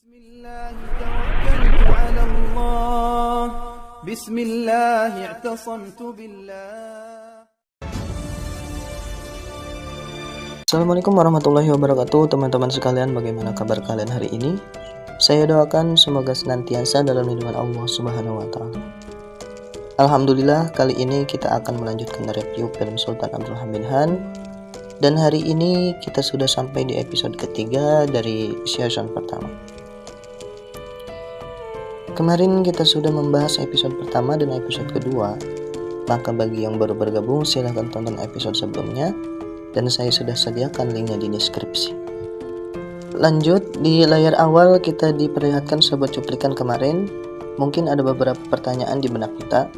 Bismillah tawakkaltu 'ala Allah. Bismillah i'tasamtu billah. Assalamualaikum warahmatullahi wabarakatuh. Teman-teman sekalian, bagaimana kabar kalian hari ini? Saya doakan semoga senantiasa dalam lindungan Allah Subhanahu wa taala. Alhamdulillah, kali ini kita akan melanjutkan review film Sultan Abdul Hamid Han. Dan hari ini kita sudah sampai di episode ketiga dari season pertama. Kemarin kita sudah membahas episode pertama dan episode kedua. Maka bagi yang baru bergabung, silahkan tonton episode sebelumnya. Dan saya sudah sediakan linknya di deskripsi. Lanjut, di layar awal kita diperlihatkan sebuah cuplikan kemarin. Mungkin ada beberapa pertanyaan di benak kita,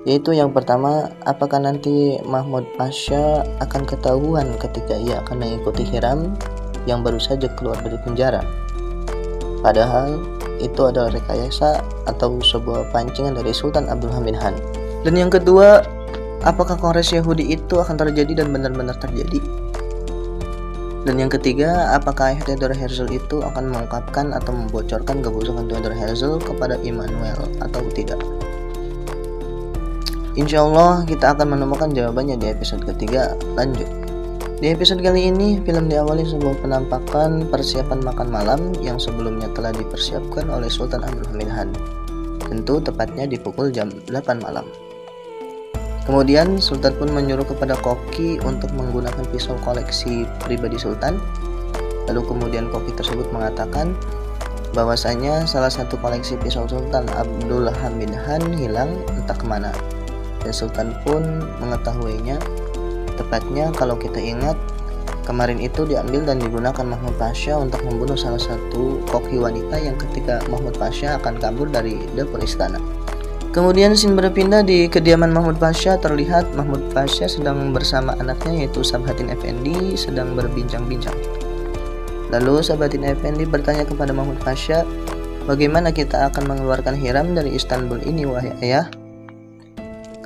yaitu yang pertama, apakah nanti Mahmud Pasha akan ketahuan ketika ia akan mengikuti Hiram yang baru saja keluar dari penjara? Padahal itu adalah rekayasa atau sebuah pancingan dari Sultan Abdul Hamid Han. Dan yang kedua, apakah Kongres Yahudi itu akan terjadi dan benar-benar terjadi? Dan yang ketiga, apakah ayah Theodor Herzl itu akan mengungkapkan atau membocorkan kebusukan Theodor Herzl kepada Immanuel atau tidak? Insya Allah kita akan menemukan jawabannya di episode ketiga. Lanjut. Di episode kali ini, film diawali sebuah penampakan persiapan makan malam yang sebelumnya telah dipersiapkan oleh Sultan Abdul Hamid Han. Tentu tepatnya di pukul jam 8 malam. Kemudian Sultan pun menyuruh kepada koki untuk menggunakan pisau koleksi pribadi Sultan. Lalu kemudian koki tersebut mengatakan bahwasanya salah satu koleksi pisau Sultan Abdul Hamid Han hilang entah kemana. Dan Sultan pun mengetahuinya. Tepatnya kalau kita ingat, kemarin itu diambil dan digunakan Mahmud Pasha untuk membunuh salah satu koki wanita yang ketika Mahmud Pasha akan kabur dari dapur istana. Kemudian scene berpindah di kediaman Mahmud Pasha. Terlihat Mahmud Pasha sedang bersama anaknya yaitu Sabhatin Effendi sedang berbincang-bincang. Lalu Sabhatin Effendi bertanya kepada Mahmud Pasha, bagaimana kita akan mengeluarkan Hiram dari Istanbul ini wahai ayah?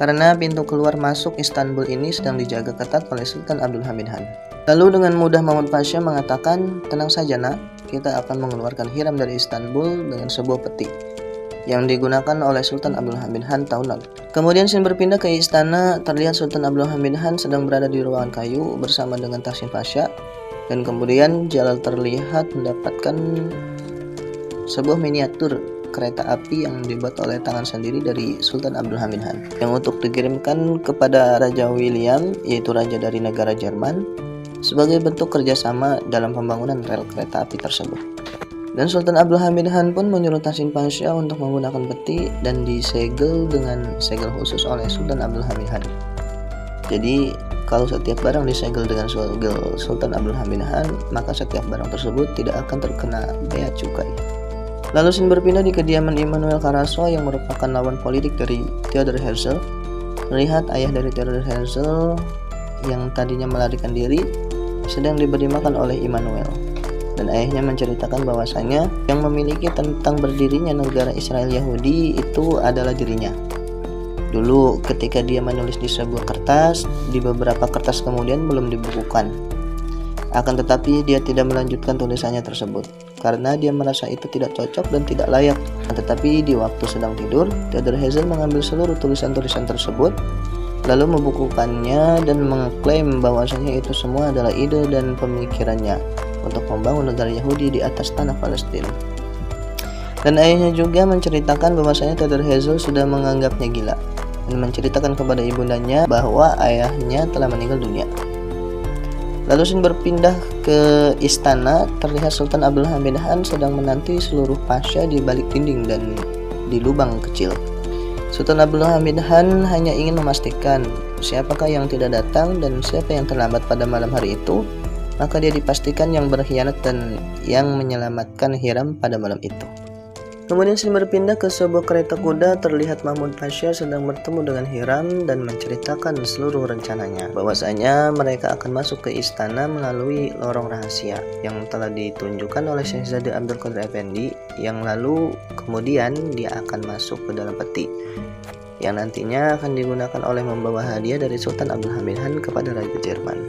Karena pintu keluar masuk Istanbul ini sedang dijaga ketat oleh Sultan Abdul Hamid Han. Lalu dengan mudah Mahmud Pasha mengatakan, tenang saja nak, kita akan mengeluarkan Hiram dari Istanbul dengan sebuah peti yang digunakan oleh Sultan Abdul Hamid Han tahun lalu. Kemudian scene berpindah ke istana. Terlihat Sultan Abdul Hamid Han sedang berada di ruangan kayu bersama dengan Tahsin Pasha. Dan kemudian Jalal terlihat mendapatkan sebuah miniatur kereta api yang dibuat oleh tangan sendiri dari Sultan Abdul Hamid Han yang untuk dikirimkan kepada Raja William, yaitu raja dari negara Jerman, sebagai bentuk kerjasama dalam pembangunan rel kereta api tersebut. Dan Sultan Abdul Hamid Han pun menyuruh Tahsin Pasha untuk menggunakan peti dan disegel dengan segel khusus oleh Sultan Abdul Hamid Han. Jadi kalau setiap barang disegel dengan segel Sultan Abdul Hamid Han, maka setiap barang tersebut tidak akan terkena bea cukai. Lalu scene berpindah di kediaman Immanuel Karaso yang merupakan lawan politik dari Theodor Herzl. Terlihat ayah dari Theodor Herzl yang tadinya melarikan diri sedang diberi makan oleh Immanuel. Dan ayahnya menceritakan bahwasanya yang memiliki tentang berdirinya negara Israel Yahudi itu adalah dirinya. Dulu ketika dia menulis di sebuah kertas, di beberapa kertas kemudian belum dibukukan. Akan tetapi dia tidak melanjutkan tulisannya tersebut karena dia merasa itu tidak cocok dan tidak layak. Tetapi di waktu sedang tidur, Theodor Herzl mengambil seluruh tulisan-tulisan tersebut lalu membukukannya dan mengklaim bahwasanya itu semua adalah ide dan pemikirannya untuk membangun negara Yahudi di atas tanah Palestina. Dan ayahnya juga menceritakan bahwasanya Theodor Herzl sudah menganggapnya gila dan menceritakan kepada ibundanya bahwa ayahnya telah meninggal dunia. Lalu scene berpindah ke istana. Terlihat Sultan Abdul Hamid Han sedang menanti seluruh pasha di balik dinding dan di lubang kecil. Sultan Abdul Hamid Han hanya ingin memastikan siapakah yang tidak datang dan siapa yang terlambat pada malam hari itu. Maka dia dipastikan yang berkhianat dan yang menyelamatkan Hiram pada malam itu. Kemudian scene berpindah ke sebuah kereta kuda. Terlihat Mahmud Pasha sedang bertemu dengan Hiram dan menceritakan seluruh rencananya, bahwasanya mereka akan masuk ke istana melalui lorong rahasia yang telah ditunjukkan oleh Syahzada Abdul Qadir Effendi, yang lalu kemudian dia akan masuk ke dalam peti yang nantinya akan digunakan oleh membawa hadiah dari Sultan Abdul Hamid Han kepada Raja Jerman.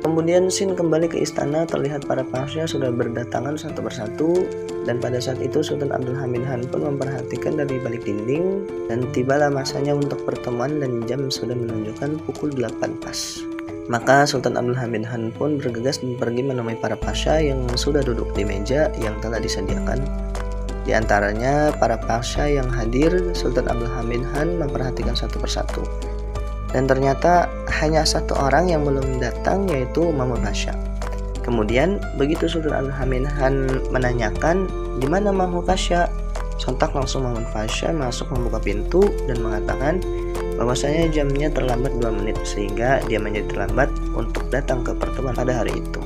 Kemudian Sin kembali ke istana, terlihat para pasha sudah berdatangan satu persatu, dan pada saat itu Sultan Abdul Hamid Han pun memperhatikan dari balik dinding, dan tibalah masanya untuk pertemuan dan jam sudah menunjukkan pukul 8 pas. Maka Sultan Abdul Hamid Han pun bergegas dan pergi menemui para pasha yang sudah duduk di meja yang telah disediakan. Di antaranya para pasha yang hadir, Sultan Abdul Hamid Han memperhatikan satu persatu. Dan ternyata hanya satu orang yang belum datang, yaitu Mahmud Pasha. Kemudian begitu Sultan Abdul Hamid Han menanyakan di mana Mahmud Pasha, sontak langsung Mahmud Pasha masuk membuka pintu dan mengatakan bahwasanya jamnya terlambat 2 menit sehingga dia menjadi terlambat untuk datang ke pertemuan pada hari itu.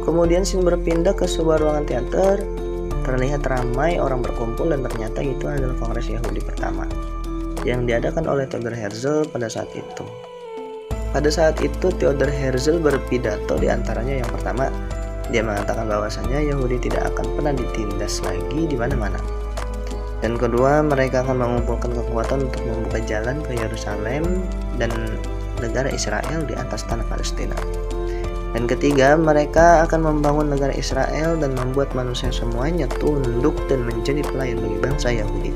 Kemudian Sin berpindah ke sebuah ruangan teater. Terlihat ramai orang berkumpul dan ternyata itu adalah Kongres Yahudi pertama yang diadakan oleh Theodor Herzl pada saat itu. Pada saat itu Theodor Herzl berpidato, di antaranya yang pertama, dia mengatakan bahwasanya Yahudi tidak akan pernah ditindas lagi di mana-mana. Dan kedua, mereka akan mengumpulkan kekuatan untuk membuka jalan ke Yerusalem dan negara Israel di atas tanah Palestina. Dan ketiga, mereka akan membangun negara Israel dan membuat manusia semuanya tunduk dan menjadi pelayan bagi bangsa Yahudi.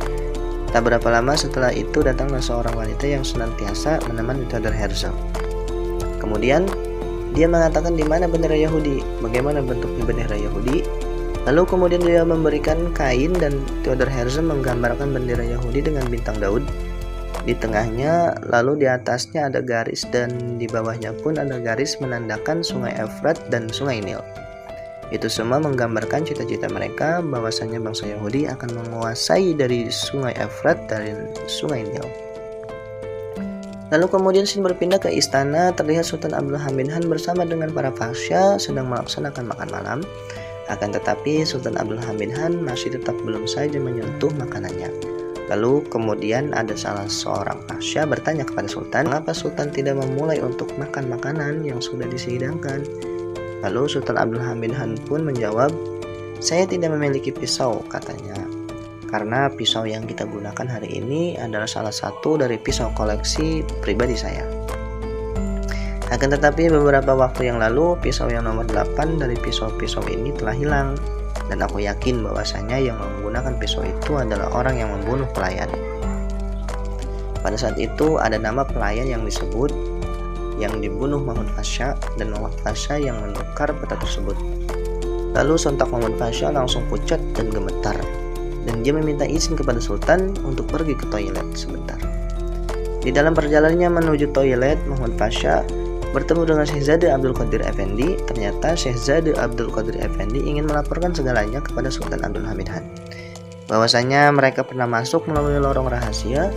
Tak berapa lama setelah itu datanglah seorang wanita yang senantiasa menemani Theodor Herzl. Kemudian dia mengatakan di mana bendera Yahudi, bagaimana bentuknya bendera Yahudi. Lalu kemudian dia memberikan kain dan Theodor Herzl menggambarkan bendera Yahudi dengan bintang Daud di tengahnya, lalu di atasnya ada garis dan di bawahnya pun ada garis menandakan Sungai Efrat dan Sungai Nil. Itu semua menggambarkan cita-cita mereka bahwasanya bangsa Yahudi akan menguasai dari Sungai Efrat dan Sungai Nil. Lalu kemudian Sin berpindah ke istana, terlihat Sultan Abdul Hamid Han bersama dengan para pasha sedang melaksanakan makan malam. Akan tetapi Sultan Abdul Hamid Han masih tetap belum saja menyentuh makanannya. Lalu kemudian ada salah seorang pasha bertanya kepada Sultan, mengapa Sultan tidak memulai untuk makan makanan yang sudah dihidangkan? Lalu Sultan Abdul Hamid Han pun menjawab, saya tidak memiliki pisau, katanya, karena pisau yang kita gunakan hari ini adalah salah satu dari pisau koleksi pribadi saya. Akan tetapi beberapa waktu yang lalu pisau yang nomor 8 dari pisau-pisau ini telah hilang, dan aku yakin bahwasanya yang menggunakan pisau itu adalah orang yang membunuh pelayan. Pada saat itu ada nama pelayan yang disebut yang dibunuh Mahmud Pasha, dan Mahmud Pasha yang menukar peta tersebut. Lalu sontak Mahmud Pasha langsung pucat dan gemetar, dan dia meminta izin kepada Sultan untuk pergi ke toilet sebentar. Di dalam perjalanannya menuju toilet, Mahmud Pasha bertemu dengan Syekh Abdul Qadir Effendi. Ternyata Syekh Abdul Qadir Effendi ingin melaporkan segalanya kepada Sultan Abdul Hamid Han, bahwasanya mereka pernah masuk melalui lorong rahasia.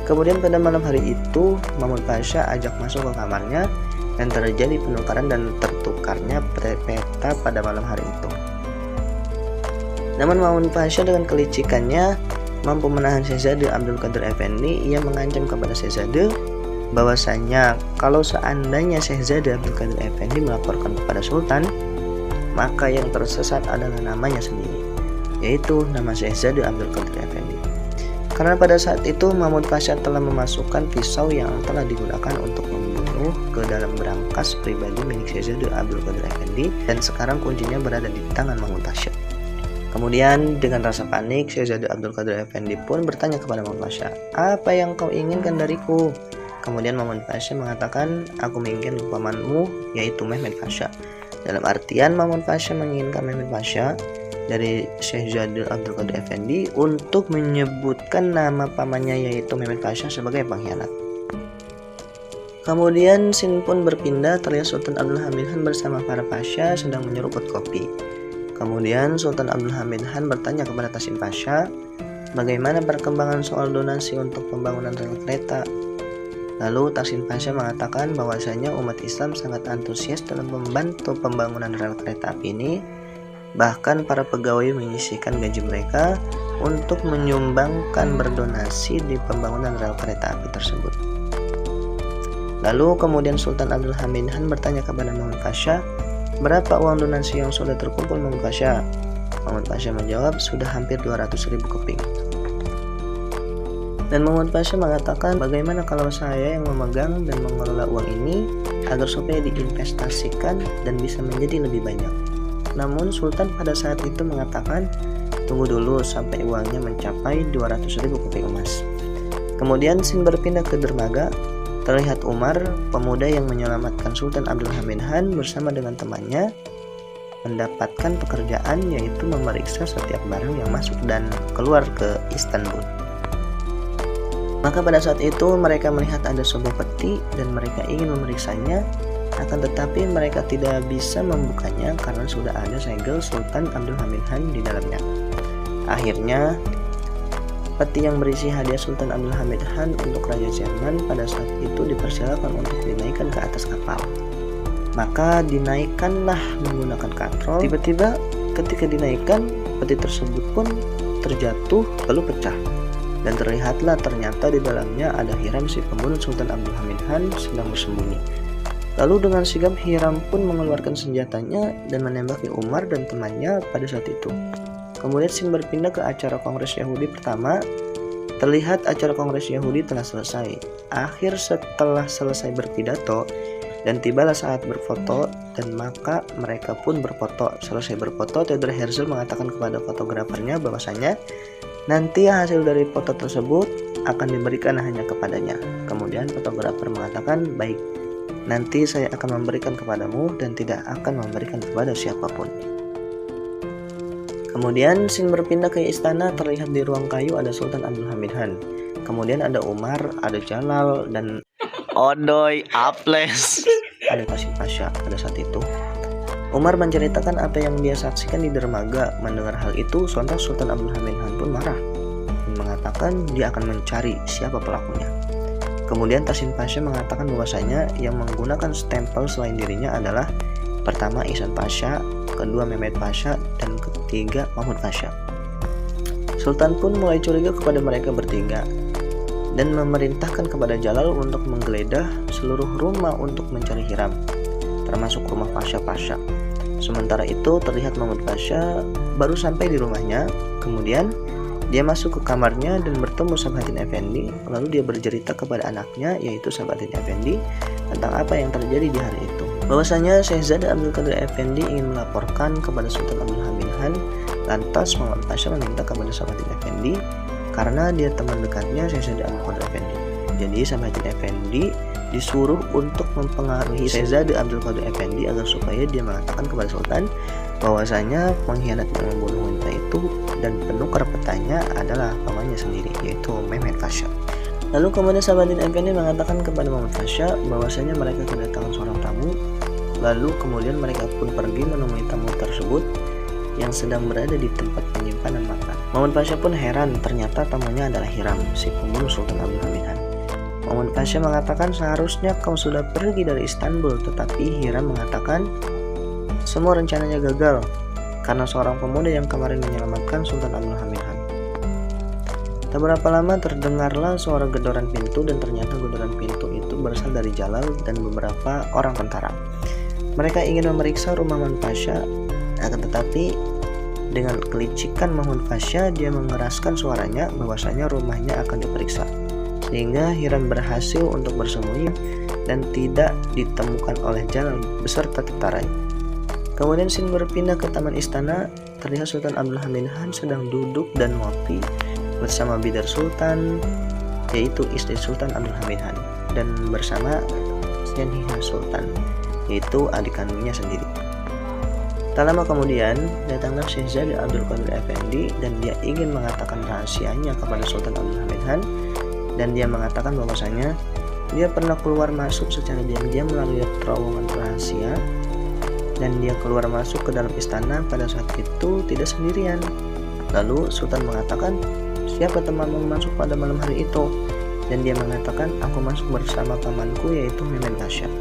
Kemudian pada malam hari itu Mahmud Pasha ajak masuk ke kamarnya dan terjadi penukaran dan tertukarnya peta pada malam hari itu. Namun Mahmud Pasha dengan kelicikannya mampu menahan Syekh Abdul Qadir Effendi. Ia mengancam kepada Syekh bahwasanya kalau seandainya Syekh Abdul Qadir Effendi melaporkan kepada Sultan, maka yang tersesat adalah namanya sendiri, yaitu nama Syekh Abdul Qadir Effendi. Karena pada saat itu Mahmud Pasha telah memasukkan pisau yang telah digunakan untuk membunuh ke dalam berangkas pribadi milik Syekh Abdul Qadir Effendi, dan sekarang kuncinya berada di tangan Mahmud Pasha. Kemudian dengan rasa panik, Syekh Abdul Qadir Effendi pun bertanya kepada Mahmud Pasha, apa yang kau inginkan dariku? Kemudian Mahmud Pasha mengatakan, aku menginginkan pamanmu, yaitu Mehmed Pasha. Dalam artian Mahmud Pasha menginginkan Mehmed Pasha dari Syekh Abdul Qadir Effendi untuk menyebutkan nama pamannya, yaitu Mehmed Pasha, sebagai pengkhianat. Kemudian Sin pun berpindah, terlihat Sultan Abdul Hamid Han bersama para pasha sedang menyeruput kopi. Kemudian Sultan Abdul Hamid Han bertanya kepada Tasin Pasha, bagaimana perkembangan soal donasi untuk pembangunan rel kereta. Lalu Tasin Pasha mengatakan bahwasanya umat Islam sangat antusias dalam membantu pembangunan rel kereta api ini. Bahkan para pegawai menyisihkan gaji mereka untuk menyumbangkan berdonasi di pembangunan rel kereta api tersebut. Lalu kemudian Sultan Abdul Hamid Han bertanya kepada Mahmud Pasha, berapa uang donasi yang sudah terkumpul Mahmud Pasha? Mahmud Pasha menjawab, sudah hampir 200.000 keping. Dan Muhammad Pasha mengatakan, bagaimana kalau saya yang memegang dan mengelola uang ini agar supaya diinvestasikan dan bisa menjadi lebih banyak. Namun Sultan pada saat itu mengatakan, tunggu dulu sampai uangnya mencapai 200.000 keping emas. Kemudian scene berpindah ke dermaga. Terlihat Umar, pemuda yang menyelamatkan Sultan Abdul Hamid Han bersama dengan temannya mendapatkan pekerjaan, yaitu memeriksa setiap barang yang masuk dan keluar ke Istanbul. Maka pada saat itu mereka melihat ada sebuah peti dan mereka ingin memeriksanya, akan tetapi mereka tidak bisa membukanya karena sudah ada segel Sultan Abdul Hamid Han di dalamnya. Akhirnya peti yang berisi hadiah Sultan Abdul Hamid Han untuk Raja Jerman pada saat itu dipersilakan untuk dinaikkan ke atas kapal. Maka dinaikkanlah menggunakan katrol. Tiba-tiba ketika dinaikkan, peti tersebut pun terjatuh lalu pecah. Dan terlihatlah ternyata di dalamnya ada Hiram, si pembunuh Sultan Abdul Hamid Han, sedang bersembunyi. Lalu dengan sigap Hiram pun mengeluarkan senjatanya dan menembaki Umar dan temannya pada saat itu. Kemudian scene berpindah ke acara Kongres Yahudi pertama. Terlihat acara Kongres Yahudi telah selesai. Akhir setelah selesai berpidato dan tibalah saat berfoto, dan maka mereka pun berfoto. Selesai berfoto, Theodor Herzl mengatakan kepada fotografernya bahwasanya nanti hasil dari foto tersebut akan diberikan hanya kepadanya. Kemudian fotografer mengatakan, baik, nanti saya akan memberikan kepadamu dan tidak akan memberikan kepada siapapun. Kemudian scene berpindah ke istana. Terlihat di ruang kayu ada Sultan Abdul Hamid Han. Kemudian ada Umar, ada Jalal, dan Odoy, Aples, ada Qasim Pasha pada saat itu. Umar menceritakan apa yang dia saksikan di dermaga. Mendengar hal itu, sontak Sultan Abdul Hamid Han pun marah dan mengatakan dia akan mencari siapa pelakunya. Kemudian Qasim Pasha mengatakan bahwasanya yang menggunakan stempel selain dirinya adalah pertama Ihsan Pasha, kedua Mehmed Pasha, dan ketiga Mahmud Pasha. Sultan pun mulai curiga kepada mereka bertiga dan memerintahkan kepada Jalal untuk menggeledah seluruh rumah untuk mencari Hiram, termasuk rumah Pasha-Pasha. Sementara itu terlihat Mahmud Pasha baru sampai di rumahnya. Kemudian dia masuk ke kamarnya dan bertemu Sabahattin Effendi. Lalu dia bercerita kepada anaknya, yaitu Sabahattin Effendi, tentang apa yang terjadi di hari itu. Bahwasanya Syahzada Abdul Qadir Effendi ingin melaporkan kepada Sultan Abdul Hamid Han. Lantas Mahmud Pasha meminta kepada Sabahattin Effendi karena dia teman dekatnya Syahzada Abdul Qadir Effendi. Jadi Sabahattin Effendi disuruh untuk mempengaruhi Syahzada Abdul Qadir Effendi agar supaya dia mengatakan kepada Sultan bahwasanya pengkhianat yang membunuh wanita itu dan penukar petanya adalah pamannya sendiri, yaitu Mehmed Pasha. Lalu kemudian Sabahattin Effendi mengatakan kepada Mahmud Pasha bahwasanya mereka kedatangan seorang tamu. Lalu kemudian mereka pun pergi menemui tamu tersebut yang sedang berada di tempat penyimpanan makan. Mahmud Pasha pun heran, ternyata tamunya adalah Hiram, si pembunuh Sultan Abdul Hamid Han. Mahmud Pasha mengatakan seharusnya kau sudah pergi dari Istanbul, tetapi Hiram mengatakan semua rencananya gagal karena seorang pemuda yang kemarin menyelamatkan Sultan Abdul Hamid Han. Tak berapa lama terdengarlah suara gedoran pintu dan ternyata gedoran pintu itu berasal dari Jalal dan beberapa orang tentara. Mereka ingin memeriksa rumah Mahmud Pasha, akan tetapi dengan kelicikan Mahmud Pasha dia mengeraskan suaranya bahwasanya rumahnya akan diperiksa. Sehingga Hiram berhasil untuk bersembunyi dan tidak ditemukan oleh Jalal beserta tentaranya. Kemudian scene berpindah ke taman istana. Terlihat Sultan Abdul Hamid Han sedang duduk dan ngopi bersama Bidar Sultan, yaitu istri Sultan Abdul Hamid Han, dan bersama Senhiha Sultan, yaitu adik kandungnya sendiri. Tak lama kemudian datanglah Syahzada Abdul Qadir Effendi dan dia ingin mengatakan rahasianya kepada Sultan Abdul Hamid Han. Dan dia mengatakan bahwasanya dia pernah keluar masuk secara diam-diam melalui terowongan rahasia, dan dia keluar masuk ke dalam istana pada saat itu tidak sendirian. Lalu Sultan mengatakan, siapa temanmu masuk pada malam hari itu? Dan dia mengatakan, aku masuk bersama pamanku, yaitu Mehmed Pasha.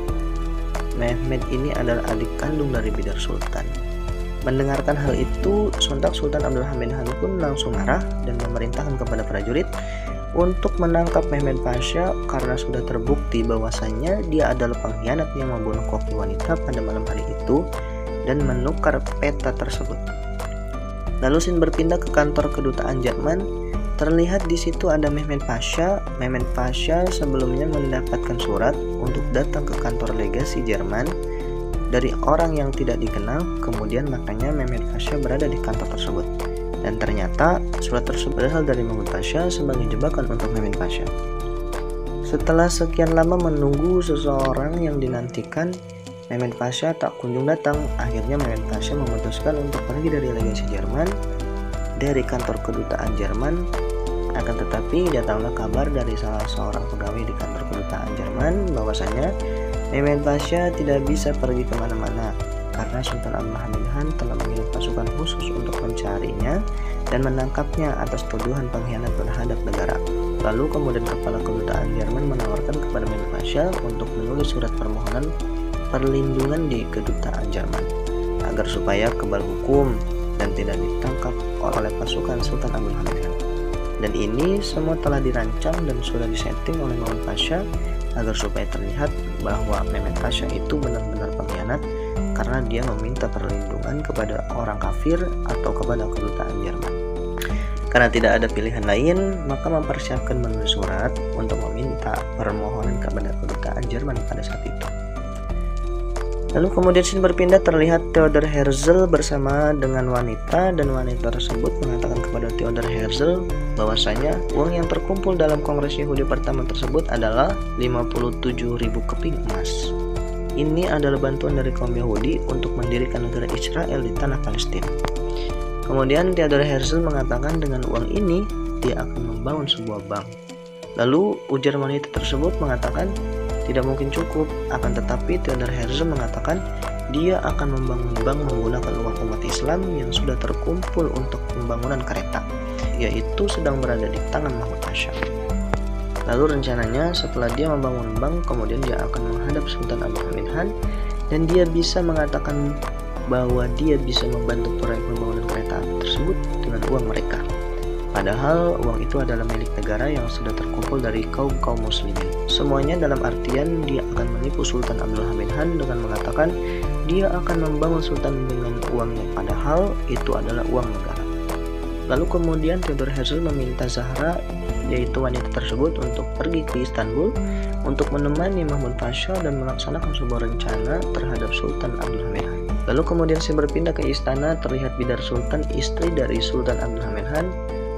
Mehmed ini adalah adik kandung dari Bidar Sultan. Mendengarkan hal itu, sontak Sultan Abdul Hamid Han pun langsung marah dan memerintahkan kepada prajurit untuk menangkap Mehmed Pasha karena sudah terbukti bahwasanya dia adalah pengkhianat yang membunuh koki wanita pada malam hari itu dan menukar peta tersebut. Lalu scene berpindah ke kantor kedutaan Jerman. Terlihat di situ ada Mehmet Pasha. Mehmet Pasha sebelumnya mendapatkan surat untuk datang ke kantor legasi Jerman dari orang yang tidak dikenal. Kemudian makanya Mehmet Pasha berada di kantor tersebut. Dan ternyata surat tersebut berasal dari Mahmud Pasha sebagai jebakan untuk Mehmet Pasha. Setelah sekian lama menunggu seseorang yang dinantikan, Mehmet Pasha tak kunjung datang. Akhirnya Mehmet Pasha memutuskan untuk pergi dari legasi Jerman, dari kantor kedutaan Jerman. Akan tetapi datanglah kabar dari salah seorang pegawai di kantor kedutaan Jerman bahwasanya Mehmet Pasha tidak bisa pergi kemana-mana karena Sultan Abdul Hamid Han telah mengirim pasukan khusus untuk mencarinya dan menangkapnya atas tuduhan pengkhianat terhadap negara. Lalu kemudian kepala kedutaan Jerman menawarkan kepada Mehmet Pasha untuk menulis surat permohonan perlindungan di kedutaan Jerman agar supaya kebal hukum dan tidak ditangkap oleh pasukan Sultan Abdul Hamid Han. Dan ini semua telah dirancang dan sudah disetting oleh Mahmud Pasha agar supaya terlihat bahwa Mehmet Pasha itu benar-benar pengkhianat karena dia meminta perlindungan kepada orang kafir atau kepada kedutaan Jerman. Karena tidak ada pilihan lain, maka mempersiapkan menulis surat untuk meminta permohonan kepada kedutaan Jerman pada saat itu. Lalu kemudian scene berpindah, terlihat Theodor Herzl bersama dengan wanita, dan wanita tersebut mengatakan kepada Theodor Herzl bahwasanya uang yang terkumpul dalam Kongres Yahudi pertama tersebut adalah 57.000 keping emas. Ini adalah bantuan dari kaum Yahudi untuk mendirikan negara Israel di tanah Palestina. Kemudian Theodor Herzl mengatakan dengan uang ini dia akan membangun sebuah bank. Lalu ujar wanita tersebut mengatakan tidak mungkin cukup, akan tetapi Theodor Herzl mengatakan dia akan membangun bank menggunakan uang umat Islam yang sudah terkumpul untuk pembangunan kereta, yaitu sedang berada di tangan Mahmud Pasha. Lalu rencananya setelah dia membangun bank, kemudian dia akan menghadap Sultan Abdul Hamid Han dan dia bisa mengatakan bahwa dia bisa membantu proyek pembangunan kereta tersebut dengan uang mereka. Padahal uang itu adalah milik negara yang sudah terkumpul dari kaum muslimin. Semuanya dalam artian dia akan menipu Sultan Abdul Hamid Han dengan mengatakan dia akan membangun sultan dengan uangnya, padahal itu adalah uang negara. Lalu kemudian Theodor Herzl meminta Zahra, yaitu wanita tersebut, untuk pergi ke Istanbul untuk menemani Mahmud Pasha dan melaksanakan sebuah rencana terhadap Sultan Abdul Hamid Han. Lalu kemudian saya berpindah ke istana, terlihat Bidar Sultan, istri dari Sultan Abdul Hamid Han,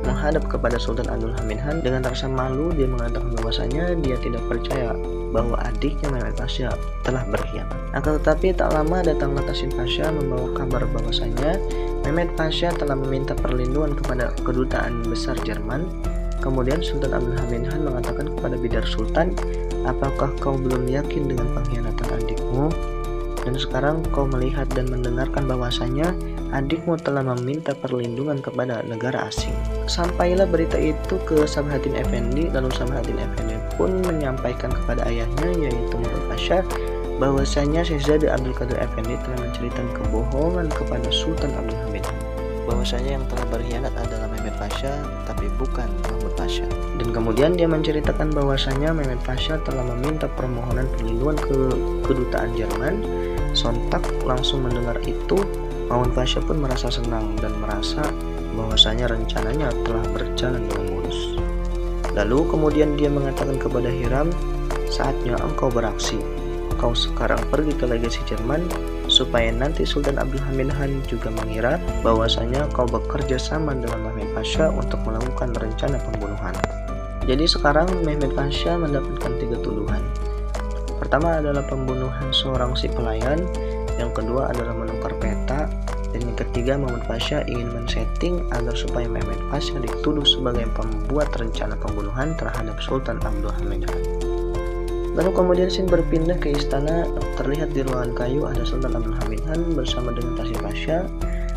menghadap kepada Sultan Abdul Hamid Han dengan rasa malu. Dia mengatakan bahwasanya dia tidak percaya bahwa adiknya Mehmet Pasha telah berkhianat. Akan tetapi tak lama datanglah Tahsin Pasha membawa kabar bahwasanya Mehmet Pasha telah meminta perlindungan kepada kedutaan besar Jerman. Kemudian Sultan Abdul Hamid Han mengatakan kepada Bidar Sultan, apakah kau belum yakin dengan pengkhianatan adikmu? Dan sekarang kau melihat dan mendengarkan bahwasanya adikmu telah meminta perlindungan kepada negara asing. Sampailah berita itu ke Sabahattin Effendi, lalu Sabahattin Effendi pun menyampaikan kepada ayahnya, yaitu Mahmud Pasha, bahwasanya Syahzada Abdul Qadir Effendi telah menceritakan kebohongan kepada Sultan Abdul Hamid, bahwasanya yang telah berkhianat adalah Mehmet Pasha, tapi bukan Mahmud Pasha. Dan kemudian dia menceritakan bahwasanya Mehmet Pasha telah meminta permohonan perlindungan ke kedutaan Jerman. Sontak langsung mendengar itu, Mahmud Pasha pun merasa senang dan merasa bahwasanya rencananya telah berjalan dengan mulus. Lalu kemudian dia mengatakan kepada Hiram, saatnya engkau beraksi. Kau sekarang pergi ke legasi Jerman supaya nanti Sultan Abdul Hamid Han juga mengira bahwasanya kau bekerja sama dengan Mehmet Pasha untuk melakukan rencana pembunuhan. Jadi sekarang Mehmet Pasha mendapatkan 3 tuduhan. Pertama adalah pembunuhan seorang si pelayan, yang kedua adalah menukar peta, dan yang ketiga Mahmud Pasha ingin men-setting agar supaya Mehmet Pasha dituduh sebagai pembuat rencana pembunuhan terhadap Sultan Abdul Hamid Han. Lalu kemudian scene berpindah ke istana, terlihat di ruangan kayu ada Sultan Abdul Hamid Han bersama dengan Tahsin Pasha.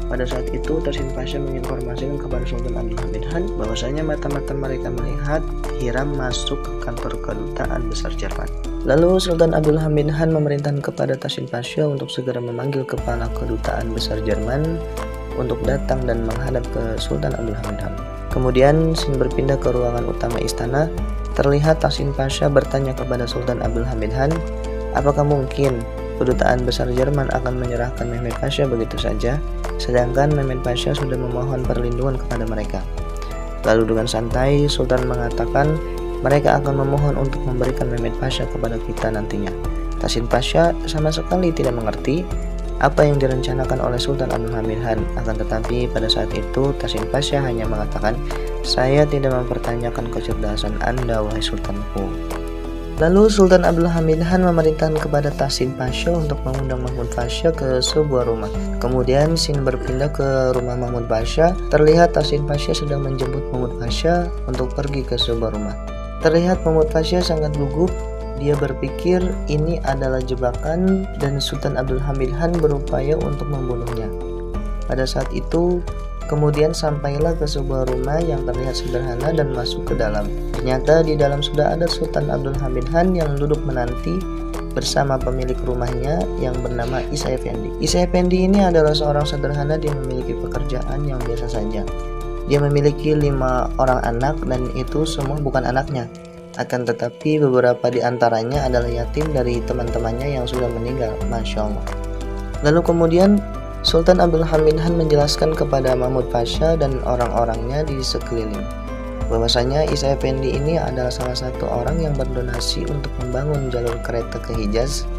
Pada saat itu Tahsin Pasha menginformasikan kepada Sultan Abdul Hamid Han bahwasanya mata-mata mereka melihat Hiram masuk ke kantor kedutaan besar Jerman. Lalu Sultan Abdul Hamid Han memerintahkan kepada Tahsin Pasha untuk segera memanggil kepala kedutaan besar Jerman untuk datang dan menghadap ke Sultan Abdul Hamid Han. Kemudian scene berpindah ke ruangan utama istana, terlihat Tahsin Pasha bertanya kepada Sultan Abdul Hamid Han, apakah mungkin kedutaan besar Jerman akan menyerahkan Mehmet Pasha begitu saja, sedangkan Mehmet Pasha sudah memohon perlindungan kepada mereka. Lalu dengan santai Sultan mengatakan mereka akan memohon untuk memberikan Mehmed Pasha kepada kita nantinya. Tasin Pasha sama sekali tidak mengerti apa yang direncanakan oleh Sultan Abdul Hamid Han. Akan tetapi pada saat itu Tasin Pasha hanya mengatakan, "Saya tidak mempertanyakan kecerdasan Anda, wahai Sultanku." Lalu Sultan Abdul Hamid Han memerintahkan kepada Tasin Pasha untuk mengundang Mahmud Pasha ke sebuah rumah. Kemudian scene berpindah ke rumah Mahmud Pasha. Terlihat Tasin Pasha sedang menjemput Mahmud Pasha untuk pergi ke sebuah rumah. Terlihat Mahmud Pasha sangat gugup. Dia berpikir ini adalah jebakan dan Sultan Abdul Hamid Han berupaya untuk membunuhnya. Pada saat itu, kemudian sampailah ke sebuah rumah yang terlihat sederhana dan masuk ke dalam. Ternyata di dalam sudah ada Sultan Abdul Hamid Han yang duduk menanti bersama pemilik rumahnya yang bernama Isa Effendi. Isa Effendi ini adalah seorang sederhana. Dia memiliki pekerjaan yang biasa saja. Dia memiliki 5 orang anak dan itu semua bukan anaknya. Akan tetapi beberapa di antaranya adalah yatim dari teman-temannya yang sudah meninggal. Masya Allah. Lalu kemudian Sultan Abdul Hamid Han menjelaskan kepada Mahmud Pasha dan orang-orangnya di sekeliling bahwasanya Isa Effendi ini adalah salah satu orang yang berdonasi untuk membangun jalur kereta ke Hijaz.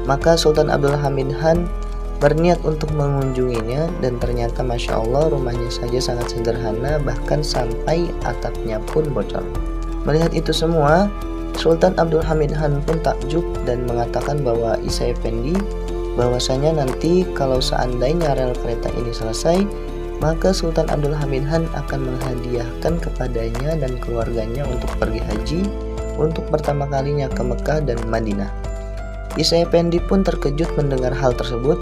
Maka Sultan Abdul Hamid Han berniat untuk mengunjunginya dan ternyata Masya Allah rumahnya saja sangat sederhana, bahkan sampai atapnya pun bocor. Melihat itu semua, Sultan Abdul Hamid Han pun takjub dan mengatakan bahwa Isa Effendi bahwasanya nanti kalau seandainya rel kereta ini selesai, maka Sultan Abdul Hamid Han akan menghadiahkan kepadanya dan keluarganya untuk pergi haji untuk pertama kalinya ke Mekah dan Madinah. Isa Effendi pun terkejut mendengar hal tersebut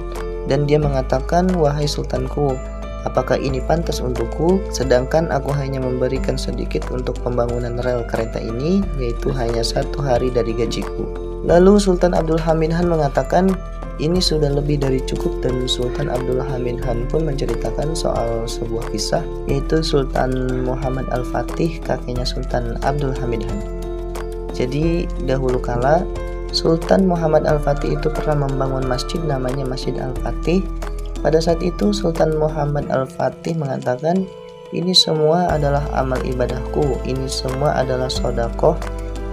dan dia mengatakan, "Wahai Sultanku, apakah ini pantas untukku, sedangkan aku hanya memberikan sedikit untuk pembangunan rel kereta ini, yaitu hanya 1 hari dari gajiku." Lalu Sultan Abdul Hamid Han mengatakan, "Ini sudah lebih dari cukup." Dan Sultan Abdul Hamid Han pun menceritakan soal sebuah kisah, yaitu Sultan Muhammad Al-Fatih, kakeknya Sultan Abdul Hamid Han. Jadi dahulu kala Sultan Muhammad Al-Fatih itu pernah membangun masjid namanya Masjid Al-Fatih. Pada saat itu Sultan Muhammad Al-Fatih mengatakan, "Ini semua adalah amal ibadahku, ini semua adalah sodakoh,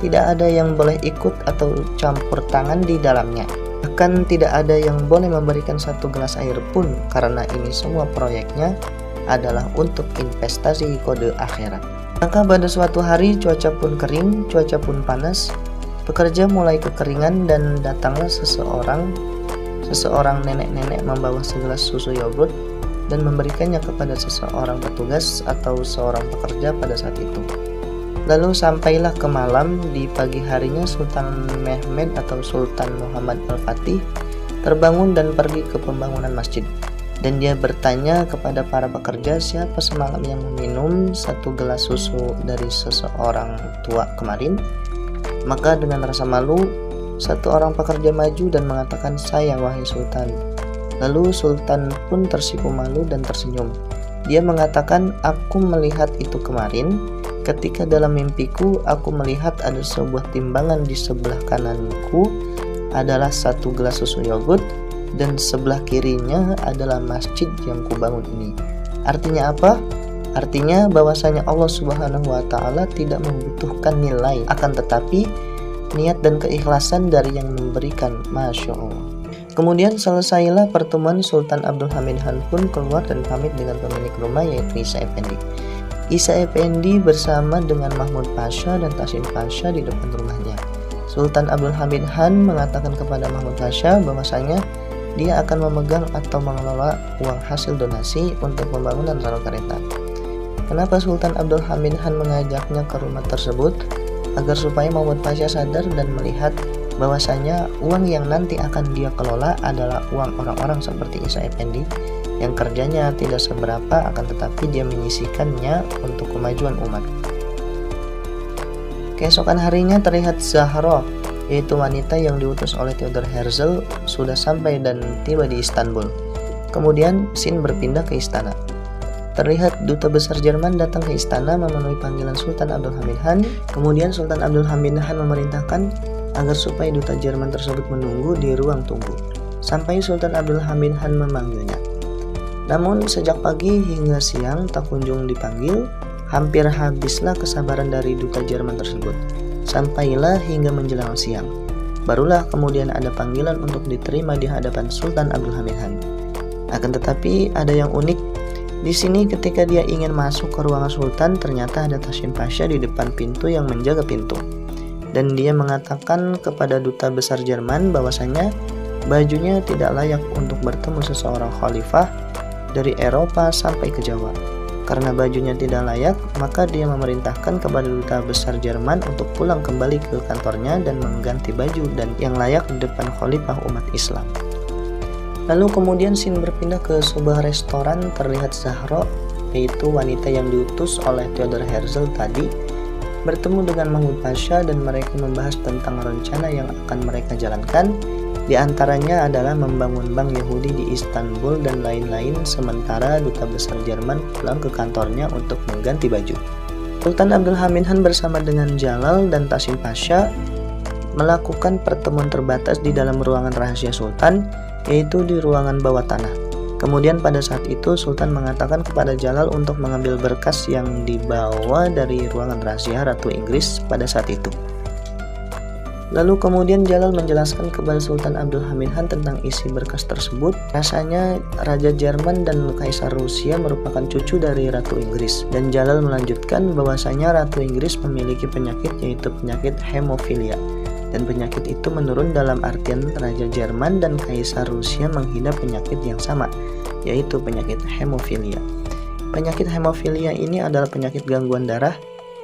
tidak ada yang boleh ikut atau campur tangan di dalamnya. Bahkan tidak ada yang boleh memberikan 1 gelas air pun, karena ini semua proyeknya adalah untuk investasi kode akhirat." Maka pada suatu hari cuaca pun kering, cuaca pun panas, pekerja mulai kekeringan dan datanglah seseorang nenek-nenek membawa segelas susu yogurt dan memberikannya kepada seseorang petugas atau seorang pekerja pada saat itu. Lalu sampailah ke malam. Di pagi harinya Sultan Mehmed atau Sultan Muhammad Al-Fatih terbangun dan pergi ke pembangunan masjid. Dan dia bertanya kepada para pekerja siapa semalam yang meminum 1 gelas susu dari seseorang tua kemarin. Maka dengan rasa malu, 1 orang pekerja maju dan mengatakan, "Saya, wahai Sultan." Lalu Sultan pun tersipu malu dan tersenyum. Dia mengatakan, "Aku melihat itu kemarin. Ketika dalam mimpiku aku melihat ada sebuah timbangan di sebelah kananku adalah 1 gelas susu yogurt dan sebelah kirinya adalah masjid yang kubangun ini." Artinya apa? Artinya bahwasanya Allah Subhanahu wa Ta'ala tidak membutuhkan nilai, akan tetapi niat dan keikhlasan dari yang memberikan. Masya Allah. Kemudian selesailah pertemuan. Sultan Abdul Hamid Han pun keluar dan pamit dengan pemilik rumah, yaitu Isa Effendi. Isa Effendi bersama dengan Mahmud Pasha dan Tasin Pasha di depan rumahnya. Sultan Abdul Hamid Han mengatakan kepada Mahmud Pasha bahwasanya dia akan memegang atau mengelola uang hasil donasi untuk pembangunan rel kereta. Kenapa Sultan Abdul Hamid Han mengajaknya ke rumah tersebut? Agar supaya Mahmud Pasha sadar dan melihat bahwasanya uang yang nanti akan dia kelola adalah uang orang-orang seperti Isa Effendi yang kerjanya tidak seberapa, akan tetapi dia menyisihkannya untuk kemajuan umat. Keesokan harinya terlihat Zahra, yaitu wanita yang diutus oleh Theodor Herzl, sudah sampai dan tiba di Istanbul. Kemudian scene berpindah ke istana. Terlihat duta besar Jerman datang ke istana memenuhi panggilan Sultan Abdul Hamid Han. Kemudian Sultan Abdul Hamid Han memerintahkan agar supaya duta Jerman tersebut menunggu di ruang tunggu sampai Sultan Abdul Hamid Han memanggilnya. Namun sejak pagi hingga siang tak kunjung dipanggil. Hampir habislah kesabaran dari duta Jerman tersebut. Sampailah hingga menjelang siang. Barulah kemudian ada panggilan untuk diterima di hadapan Sultan Abdul Hamid Han. Akan tetapi ada yang unik. Di sini ketika dia ingin masuk ke ruangan Sultan, ternyata ada Tasim Pasha di depan pintu yang menjaga pintu. Dan dia mengatakan kepada duta besar Jerman bahwasanya bajunya tidak layak untuk bertemu seseorang khalifah dari Eropa sampai ke Jawa. Karena bajunya tidak layak, maka dia memerintahkan kepada duta besar Jerman untuk pulang kembali ke kantornya dan mengganti baju dan yang layak di depan khalifah umat Islam. Lalu kemudian scene berpindah ke sebuah restoran. Terlihat Zahra, yaitu wanita yang diutus oleh Theodor Herzl tadi, bertemu dengan Mahmud Pasha dan mereka membahas tentang rencana yang akan mereka jalankan. Di antaranya adalah membangun bank Yahudi di Istanbul dan lain-lain, sementara duta besar Jerman pulang ke kantornya untuk mengganti baju. Sultan Abdul Hamid Han bersama dengan Jalal dan Tasim Pasha melakukan pertemuan terbatas di dalam ruangan rahasia Sultan, yaitu di ruangan bawah tanah. Kemudian pada saat itu Sultan mengatakan kepada Jalal untuk mengambil berkas yang dibawa dari ruangan rahasia Ratu Inggris pada saat itu. Lalu kemudian Jalal menjelaskan kepada Sultan Abdul Hamid Han tentang isi berkas tersebut. Rasanya Raja Jerman dan Kaisar Rusia merupakan cucu dari Ratu Inggris. Dan Jalal melanjutkan bahwasanya Ratu Inggris memiliki penyakit, yaitu penyakit hemofilia. Dan penyakit itu menurun dalam artian Raja Jerman dan Kaisar Rusia menghidap penyakit yang sama, yaitu penyakit hemofilia. Penyakit hemofilia ini adalah penyakit gangguan darah,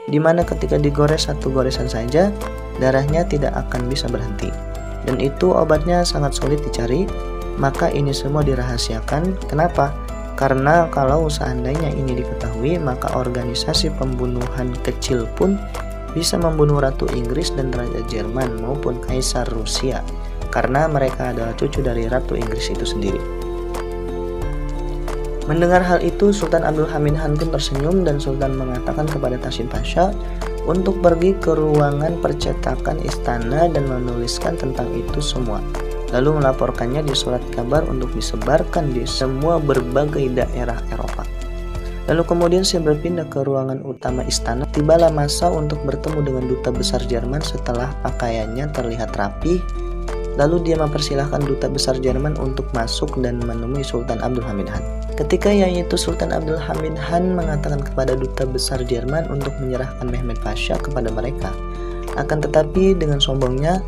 di mana ketika digores satu goresan saja, darahnya tidak akan bisa berhenti. Dan itu obatnya sangat sulit dicari, maka ini semua dirahasiakan. Kenapa? Karena kalau seandainya ini diketahui, maka organisasi pembunuhan kecil pun bisa membunuh Ratu Inggris dan Raja Jerman maupun Kaisar Rusia, karena mereka adalah cucu dari Ratu Inggris itu sendiri. Mendengar hal itu, Sultan Abdul Hamid Han pun tersenyum dan Sultan mengatakan kepada Tasim Pasha untuk pergi ke ruangan percetakan istana dan menuliskan tentang itu semua. Lalu melaporkannya di surat kabar untuk disebarkan di semua berbagai daerah Eropa. Lalu kemudian saya berpindah ke ruangan utama istana. Tibalah masa untuk bertemu dengan duta besar Jerman setelah pakaiannya terlihat rapi. Lalu dia mempersilahkan duta besar Jerman untuk masuk dan menemui Sultan Abdul Hamid Han. Ketika yaitu Sultan Abdul Hamid Han mengatakan kepada duta besar Jerman untuk menyerahkan Mehmed Pasha kepada mereka. Akan tetapi dengan sombongnya,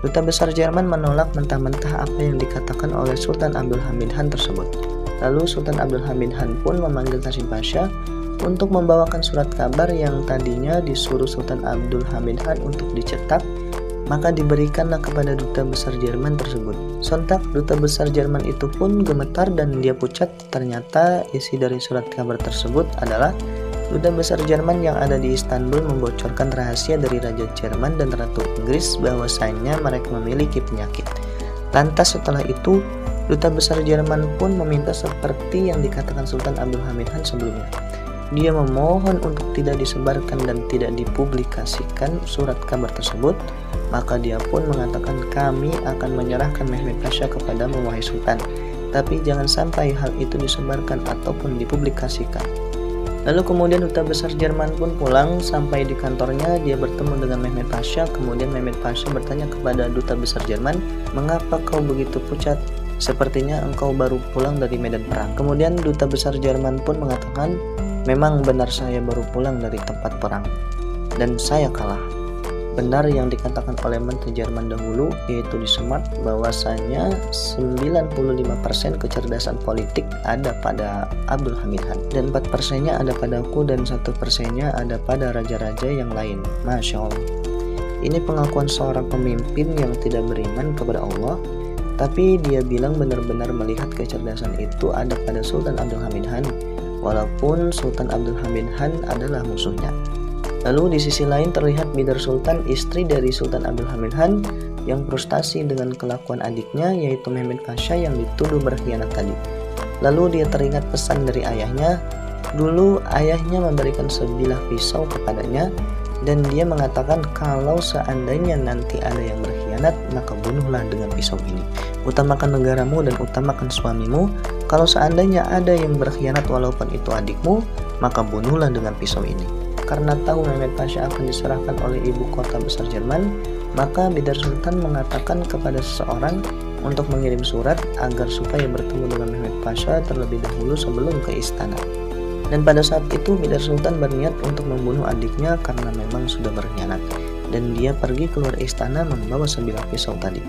duta besar Jerman menolak mentah-mentah apa yang dikatakan oleh Sultan Abdul Hamid Han tersebut. Lalu Sultan Abdul Hamid Han pun memanggil Tasim Pasha untuk membawakan surat kabar yang tadinya disuruh Sultan Abdul Hamid Han untuk dicetak, maka diberikanlah kepada duta besar Jerman tersebut. Sontak duta besar Jerman itu pun gemetar dan dia pucat. Ternyata isi dari surat kabar tersebut adalah duta besar Jerman yang ada di Istanbul membocorkan rahasia dari Raja Jerman dan Ratu Inggris bahwasanya mereka memiliki penyakit. Lantas setelah itu, duta besar Jerman pun meminta seperti yang dikatakan Sultan Abdul Hamid Han sebelumnya. Dia memohon untuk tidak disebarkan dan tidak dipublikasikan surat kabar tersebut. Maka dia pun mengatakan, kami akan menyerahkan Mehmed Pasha kepadamu wahai Sultan, tapi jangan sampai hal itu disebarkan ataupun dipublikasikan. Lalu kemudian duta besar Jerman pun pulang. Sampai di kantornya dia bertemu dengan Mehmed Pasha. Kemudian Mehmed Pasha bertanya kepada duta besar Jerman, mengapa kau begitu pucat? Sepertinya engkau baru pulang dari medan perang. Kemudian duta besar Jerman pun mengatakan, memang benar saya baru pulang dari tempat perang dan saya kalah. Benar yang dikatakan oleh Menteri Jerman dahulu, yaitu di Smart, bahwasanya 95% kecerdasan politik ada pada Abdul Hamid Han, dan 4%-nya ada padaku dan 1%-nya ada pada raja-raja yang lain. Masya Allah. Ini pengakuan seorang pemimpin yang tidak beriman kepada Allah, tapi dia bilang benar-benar melihat kecerdasan itu ada pada Sultan Abdul Hamid Han, walaupun Sultan Abdul Hamid Han adalah musuhnya. Lalu di sisi lain terlihat Bidar Sultan, istri dari Sultan Abdul Hamid Han, yang frustasi dengan kelakuan adiknya, yaitu Mehmed Pasha yang dituduh berkhianat tadi. Lalu dia teringat pesan dari ayahnya. Dulu ayahnya memberikan sebilah pisau kepadanya, dan dia mengatakan kalau seandainya nanti ada yang berkhianat, maka bunuhlah dengan pisau ini. Utamakan negaramu dan utamakan suamimu. Kalau seandainya ada yang berkhianat walaupun itu adikmu, maka bunuhlah dengan pisau ini. Karena tahu Mehmed Pasha akan diserahkan oleh ibu kota besar Jerman, maka Bidar Sultan mengatakan kepada seseorang untuk mengirim surat agar supaya bertemu dengan Mehmed Pasha terlebih dahulu sebelum ke istana. Dan pada saat itu Bidar Sultan berniat untuk membunuh adiknya karena memang sudah berkhianat, dan dia pergi keluar istana membawa sebilah pisau tadi.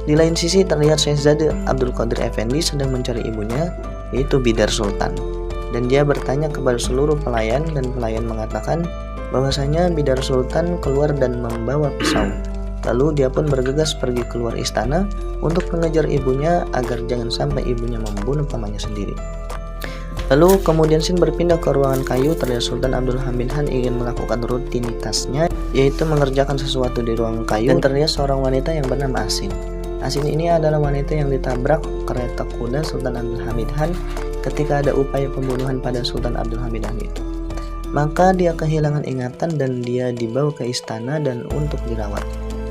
Di lain sisi terlihat Syahzade Abdul Qadir Effendi sedang mencari ibunya, yaitu Bidar Sultan. Dan dia bertanya kepada seluruh pelayan, dan pelayan mengatakan bahwasanya Bidar Sultan keluar dan membawa pisau. Lalu dia pun bergegas pergi keluar istana untuk mengejar ibunya agar jangan sampai ibunya membunuh pamannya sendiri. Lalu kemudian scene berpindah ke ruangan kayu. Terlihat Sultan Abdul Hamid Han ingin melakukan rutinitasnya, yaitu mengerjakan sesuatu di ruangan kayu, dan terlihat seorang wanita yang bernama Asin. Asin ini adalah wanita yang ditabrak kereta kuda Sultan Abdul Hamid Han ketika ada upaya pembunuhan pada Sultan Abdul Hamid Han itu. Maka dia kehilangan ingatan dan dia dibawa ke istana dan untuk dirawat.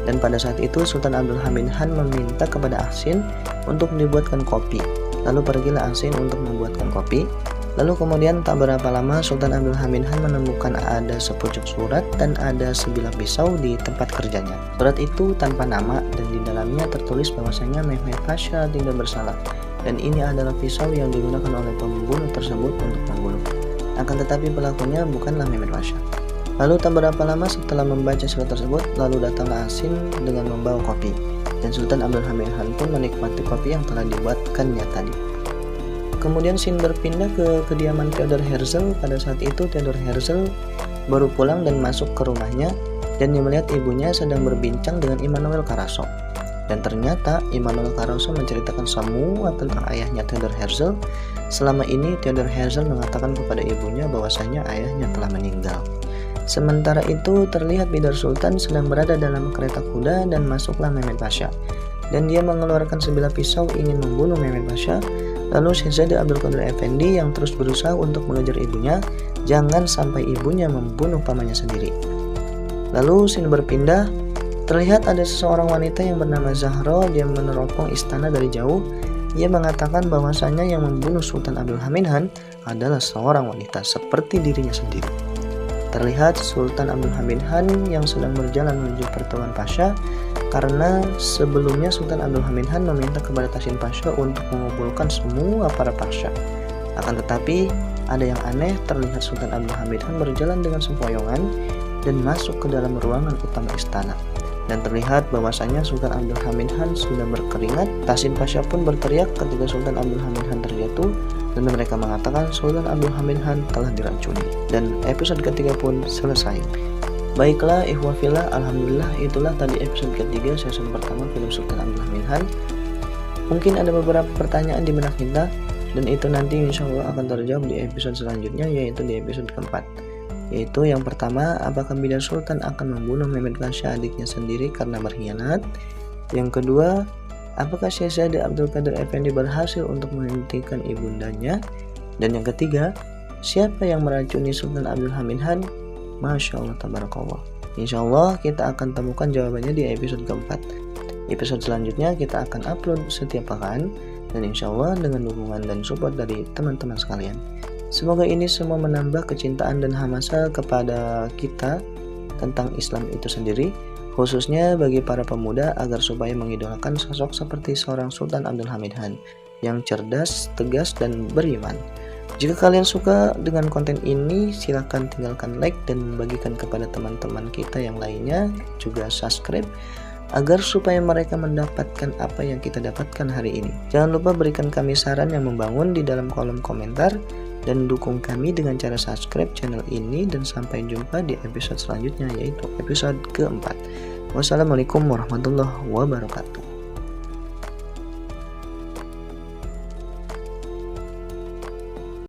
Dan pada saat itu Sultan Abdul Hamid Han meminta kepada Asin untuk dibuatkan kopi. Lalu pergilah Asin untuk membuatkan kopi. Lalu kemudian tak berapa lama Sultan Abdul Hamid Han menemukan ada sepucuk surat dan ada sebilah pisau di tempat kerjanya. Surat itu tanpa nama dan di dalamnya tertulis bahwasanya Mehmed Pasha tidak bersalah, dan ini adalah pisau yang digunakan oleh pembunuh tersebut untuk membunuh. Akan tetapi pelakunya bukanlah Mehmed Pasha. Lalu tak berapa lama setelah membaca surat tersebut, lalu datanglah Asin dengan membawa kopi, dan Sultan Abdul Hamid Han pun menikmati kopi yang telah dibuatkannya tadi. Kemudian scene berpindah ke kediaman Theodor Herzl. Pada saat itu Theodor Herzl baru pulang dan masuk ke rumahnya, dan dia melihat ibunya sedang berbincang dengan Immanuel Carasso. Dan ternyata Immanuel Carasso menceritakan semua tentang ayahnya Theodor Herzl. Selama ini Theodor Herzl mengatakan kepada ibunya bahwasanya ayahnya telah meninggal. Sementara itu terlihat Bidar Sultan sedang berada dalam kereta kuda dan masuklah Mehmed Pasha, dan dia mengeluarkan sebilah pisau ingin membunuh Mehmed Pasha. Lalu Syahzade Abdul Qadir Effendi yang terus berusaha untuk mengejar ibunya, jangan sampai ibunya membunuh pamannya sendiri. Lalu scene berpindah, terlihat ada seseorang wanita yang bernama Zahra. Dia meneropong istana dari jauh. Ia mengatakan bahwasanya yang membunuh Sultan Abdul Hamid Han adalah seorang wanita seperti dirinya sendiri. Terlihat Sultan Abdul Hamid Han yang sedang berjalan menuju pertemuan Pasha, karena sebelumnya Sultan Abdul Hamid Han meminta kepada Tahsin Pasha untuk mengumpulkan semua para pasha. Akan tetapi ada yang aneh, terlihat Sultan Abdul Hamid Han berjalan dengan sempoyongan dan masuk ke dalam ruangan utama istana. Dan terlihat bahwasanya Sultan Abdul Hamid Han sudah berkeringat. Tahsin Pasha pun berteriak ketika Sultan Abdul Hamid Han terjatuh, dan mereka mengatakan Sultan Abdul Hamid Han telah diracuni. Dan episode ketiga pun selesai. Baiklah ikhwah fillah, alhamdulillah itulah tadi episode ketiga season pertama film Sultan Abdul Hamid Han. Mungkin ada beberapa pertanyaan di benak kita, dan itu nanti insya Allah akan terjawab di episode selanjutnya, yaitu di episode keempat. Yaitu yang pertama, apakah Bidar Sultan akan membunuh Mehmed Pasha adiknya sendiri karena berkhianat? Yang kedua, apakah Syahzade Abdul Qadir Effendi berhasil untuk menghentikan ibundanya? Dan yang ketiga, siapa yang meracuni Sultan Abdul Hamid Han? Masya Allah tabarakallah. Insya Allah kita akan temukan jawabannya di episode keempat. Episode selanjutnya kita akan upload setiap pekan, dan insya Allah dengan dukungan dan support dari teman-teman sekalian. Semoga ini semua menambah kecintaan dan hamasa kepada kita tentang Islam itu sendiri, khususnya bagi para pemuda agar supaya mengidolakan sosok seperti seorang Sultan Abdul Hamid Han yang cerdas, tegas, dan beriman. Jika kalian suka dengan konten ini, silahkan tinggalkan like dan bagikan kepada teman-teman kita yang lainnya, juga subscribe agar supaya mereka mendapatkan apa yang kita dapatkan hari ini. Jangan lupa berikan kami saran yang membangun di dalam kolom komentar, dan dukung kami dengan cara subscribe channel ini, dan sampai jumpa di episode selanjutnya, yaitu episode keempat. Wassalamualaikum warahmatullahi wabarakatuh.